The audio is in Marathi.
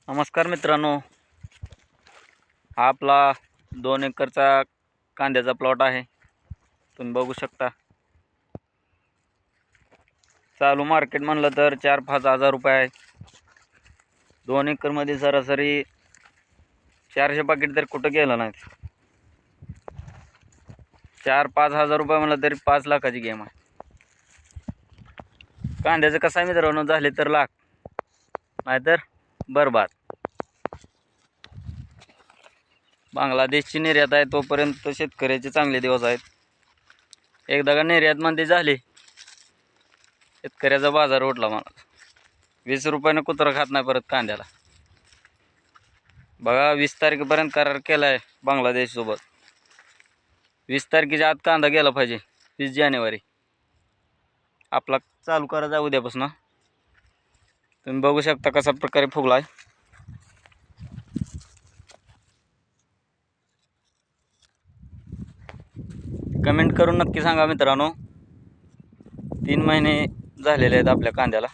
नमस्कार मित्रांनो, हा आपला 2 एकरचा कांद्याचा प्लॉट आहे. तुम्ही बघू शकता. चालू मार्केट म्हणलं तर 4-5 हजार रुपये आहे. 2 एकरमध्ये सरासरी 400 पाकिट तर कुठं गेलं नाही. 4-5 हजार रुपये म्हणलं तरी 5 लाखाची गेम आहे. कांद्याचं कसं आहे मित्रांनो, झाले तर लाख नाहीतर बरबाद. बांगलादेशची निर्यात आहे तोपर्यंत शेतकऱ्याचे चांगले दिवस आहेत. एकदा का निर्यातमध्ये झाली, शेतकऱ्याचा बाजार उठला. मला 20 रुपयानं कुत्र खात नाही परत कांद्याला. बघा, 20 तारखेपर्यंत करार केला आहे बांगलादेश सोबत. 20 तारखेच्या आत कांदा गेला पाहिजे. 20 जानेवारी आपला चालू करायचा उद्यापासून. तुम्ही बघू शकता कशा प्रकारे फुगला आहे. कमेंट करून नक्की सांगा मित्रांनो. 3 महिने झालेले आहेत आपल्या कांद्याला.